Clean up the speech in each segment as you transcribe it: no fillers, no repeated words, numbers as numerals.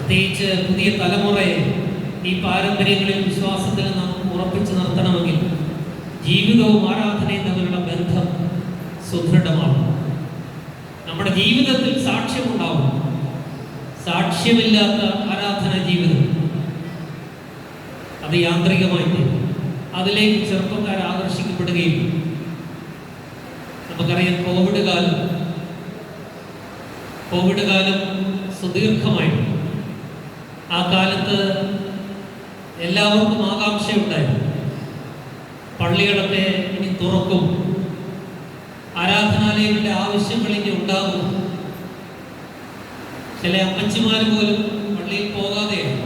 പ്രത്യേകിച്ച് പുതിയ തലമുറയെ ഈ പാരമ്പര്യങ്ങളിൽ വിശ്വാസത്തിൽ നാം ഉറപ്പിച്ചു നിർത്തണമെങ്കിൽ ജീവിതവും ആരാധനയും തമ്മിലുള്ള ബന്ധം സുദൃഢമാണ്. നമ്മുടെ ജീവിതത്തിൽ സാക്ഷ്യമുണ്ടാവും. സാക്ഷ്യമില്ലാത്ത ആരാധന ജീവിതം അത് യാന്ത്രികമായിട്ട് അതിലേക്ക് ചെറുപ്പക്കാർ ആകർഷിക്കപ്പെടുകയും, നമുക്കറിയാം കോവിഡ് കാലം സുദീർഘമായി. ആ കാലത്ത് എല്ലാവർക്കും ആകാംക്ഷയുണ്ടായിരുന്നു. പള്ളികളൊക്കെ ഇനി തുറക്കും, ആരാധനാലയങ്ങളുടെ ആവശ്യങ്ങൾ ഇനി ഉണ്ടാകും. ചില അമ്മച്ചിമാർ പോലും പള്ളിയിൽ പോകാതെയാണ്.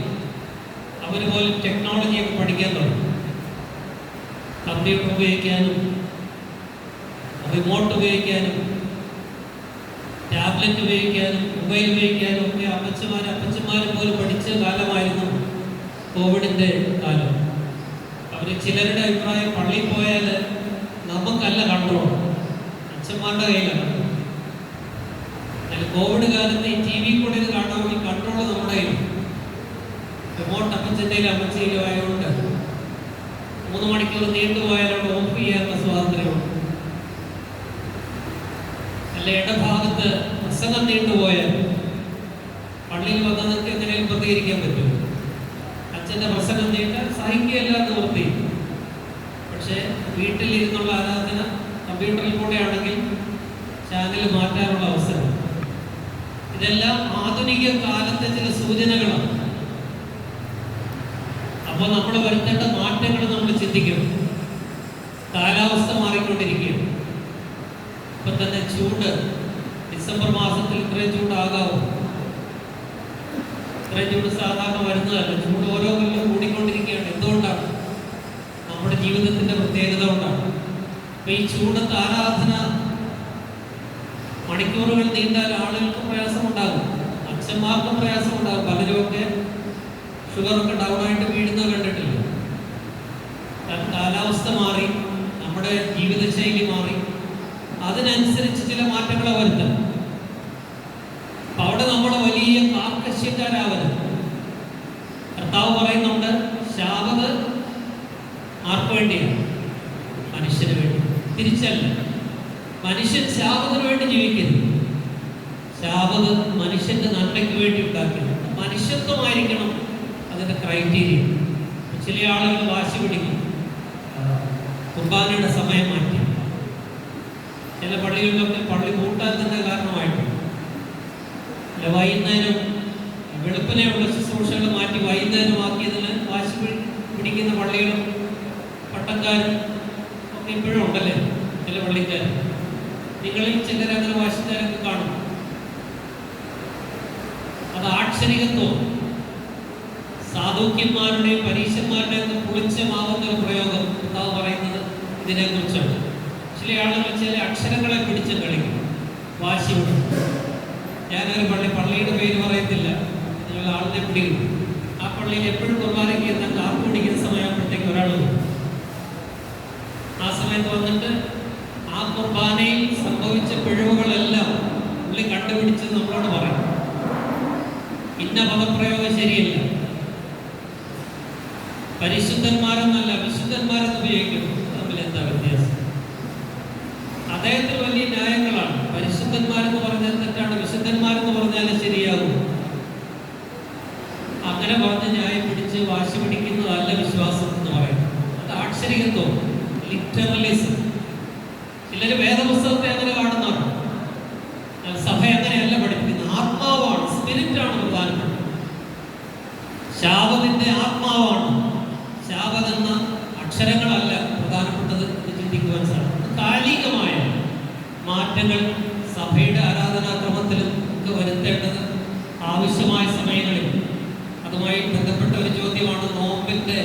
അവർ പോലും ടെക്നോളജിയൊക്കെ പഠിക്കാൻ തുടങ്ങി. കമ്പ്യൂട്ടർ ഉപയോഗിക്കാനും റിമോട്ട് ഉപയോഗിക്കാനും ടാബ്ലറ്റ് ഉപയോഗിക്കാനും മൊബൈൽ ഉപയോഗിക്കാനും ഒക്കെ അപ്പച്ചന്മാരും പോലും പഠിച്ച കാലമായിരുന്നു കോവിഡിൻ്റെ കാലം. അവർ ചിലരുടെ അഭിപ്രായം പള്ളിയിൽ പോയാൽ നമുക്കല്ല കൺട്രോൾ, അച്ഛന്മാരുടെ കയ്യിലാണ്. കോവിഡ് കാലത്ത് ഈ ടി വി കൂടെ ഇത് കാണാമെങ്കിൽ കൺട്രോൾ നമ്മുടെ കയ്യിൽ, റിമോട്ട് അപ്പച്ചൻ്റെയിലും അമ്മച്ചയിലും ആയതുകൊണ്ട് 3 മണിക്കൂർ നീണ്ടുപോയാലോട് ഓഫ് ചെയ്യാനുള്ള സ്വാതന്ത്ര്യമുണ്ട്. അല്ല ഇടഭാഗത്ത് പ്രസംഗം നീണ്ടുപോയാൽ പള്ളിയിൽ വന്നതൊക്കെ എങ്ങനെയും പ്രതികരിക്കാൻ പറ്റും. അച്ഛൻ്റെ പ്രസംഗം നീട്ടാൻ സഹിക്കുകയല്ല നിവൃത്തി. പക്ഷേ വീട്ടിലിരുന്നുള്ള ആരാധന കമ്പ്യൂട്ടറിൽ കൂടെ ആണെങ്കിൽ ചാനൽ മാറ്റാനുള്ള അവസരം. ഇതെല്ലാം ആധുനിക കാലത്തെ ചില സൂചനകളാണ്. അപ്പോൾ നമ്മൾ വരുത്തേണ്ട മാറ്റങ്ങൾ നമ്മൾ ചിന്തിക്കണം. കാലാവസ്ഥ മാറിക്കൊണ്ടിരിക്കുകയാണ്. ഇപ്പം തന്നെ ചൂട്, ഡിസംബർ മാസത്തിൽ ഇത്രയും ചൂടാകാവോ? ഇത്രയും ചൂട് സാധാരണ വരുന്നതല്ല. ചൂട് ഓരോ കൊല്ലം കൂടിക്കൊണ്ടിരിക്കുകയാണ്. എന്തുകൊണ്ടാണ്? നമ്മുടെ ജീവിതത്തിൻ്റെ പ്രത്യേകത കൊണ്ടാണ്. അപ്പം ഈ ചൂടത്ത് ആരാധന മണിക്കൂറുകൾ നീണ്ടാൽ ആളുകൾക്ക് പ്രയാസമുണ്ടാകും, അച്ഛന്മാർക്കും പ്രയാസമുണ്ടാകും. പലരുമൊക്കെ ഷുഗറൊക്കെ ഡൗണായിട്ട് വീഴുന്നത് കണ്ടിട്ടില്ല. കാലാവസ്ഥ മാറി, നമ്മുടെ ജീവിതശൈലി മാറി, അതിനനുസരിച്ച് ചില മാറ്റങ്ങൾ വരുത്തണം. അപ്പം അവിടെ നമ്മൾ വലിയ കാർക്കശ്യക്കാരാവരുത്. കർത്താവ് പറയുന്നുണ്ട്, ശാബത് ആർക്ക് വേണ്ടിയാണ്? മനുഷ്യന് വേണ്ടി. തിരിച്ചല്ല, മനുഷ്യൻ ശാബത്തിന് വേണ്ടി ജീവിക്കരുത്. ശാബത് മനുഷ്യന്റെ നന്മയ്ക്ക് വേണ്ടി ഉണ്ടാക്കരുത്. മനുഷ്യത്വമായിരിക്കണം അതിൻ്റെ ക്രൈറ്റീരിയ. ചില ആളുകൾ വാശി പിടിക്കും, കുർബാനയുടെ സമയം മാറ്റി. ചില പള്ളികളിലൊക്കെ പള്ളി കൂട്ടാത്തതിൻ്റെ കാരണമായിട്ടുണ്ട്. അല്ല, വൈകുന്നേരം വെളുപ്പിനെയുള്ള ശുശ്രൂഷകൾ മാറ്റി വൈകുന്നേരമാക്കിയതിന് വാശി പിടിക്കുന്ന പള്ളികളും പട്ടക്കാരും ഒക്കെ ഇപ്പോഴും ഉണ്ടല്ലേ ചില പള്ളിക്കാർ. നിങ്ങളിൽ ചിലരങ്ങനെ വാശിക്കാരൊക്കെ കാണും. അത് ആക്ഷരികത്വം, സാധുക്യന്മാരുടെയും പരീശന്മാരുടെയും പുളിച്ചമാവുന്ന ഒരു പ്രയോഗം കർത്താവ് പറയുന്നത് ഇതിനെക്കുറിച്ചാണ്. ചില ആളുകൾ ചില അക്ഷരങ്ങളെ പിടിച്ച് കളിക്കും, വാശി പിടിക്കും. ഞാനൊരു പള്ളിയുടെ പേര് പറയത്തില്ല, നിങ്ങൾ ആളിനെ പിടിക്കും. ആ പള്ളിയിൽ എപ്പോഴും കുർബാനയ്ക്ക് എന്നാൽ കാപ്പ് പിടിക്കുന്ന സമയമാകുമ്പോഴത്തേക്ക് ഒരാൾ വരും. ആ സമയത്ത് വന്നിട്ട് ആ കുർബാനയിൽ സംഭവിച്ച പിഴവുകളെല്ലാം പുള്ളി കണ്ടുപിടിച്ച് നമ്മളോട് പറയും. ഇന്ന പദപ്രയോഗം ശരിയല്ല, പരിശുദ്ധന്മാരെന്നല്ല വിശുദ്ധന്മാരെന്ന് ഉപയോഗിക്കുന്നു. തമ്മിൽ എന്താ വ്യത്യാസം? അദ്ദേഹത്തിന് വലിയ ന്യായങ്ങളാണ്. പരിശുദ്ധന്മാരെന്ന് പറഞ്ഞാൽ തെറ്റാണ്, വിശുദ്ധന്മാരെന്ന് പറഞ്ഞാൽ ശരിയാകും. അങ്ങനെ പറഞ്ഞ് ന്യായം പിടിച്ച് വാശി പിടിക്കുന്നതല്ല വിശ്വാസം എന്ന് പറയുന്നത്. അത് ആക്ഷരികത്വം, ലിറ്ററലിസം. ചിലർ വേദപുസ്തകത്തെ അങ്ങനെ കാണുന്നതാണ്. സഭ അങ്ങനെയല്ല പഠിപ്പിക്കുന്നത്. ആത്മാവാണ്, സ്പിരിറ്റാണ് പ്രധാനപ്പെട്ടത്. ശാബത്തിന്റെ ആത്മാവാണ്. ശാബത് എന്ന അക്ഷരങ്ങളല്ല പ്രധാനപ്പെട്ടത് എന്ന് ചിന്തിക്കുവാൻ സാധിക്കും. കാലികമായ മാറ്റങ്ങൾ സഭയുടെ ആരാധനാക്രമത്തിലും ഒക്കെ വരുത്തേണ്ടത് ആവശ്യമായ സമയങ്ങളിൽ. അതുമായി ബന്ധപ്പെട്ട ഒരു ചോദ്യമാണ് നോമ്പിന്റെ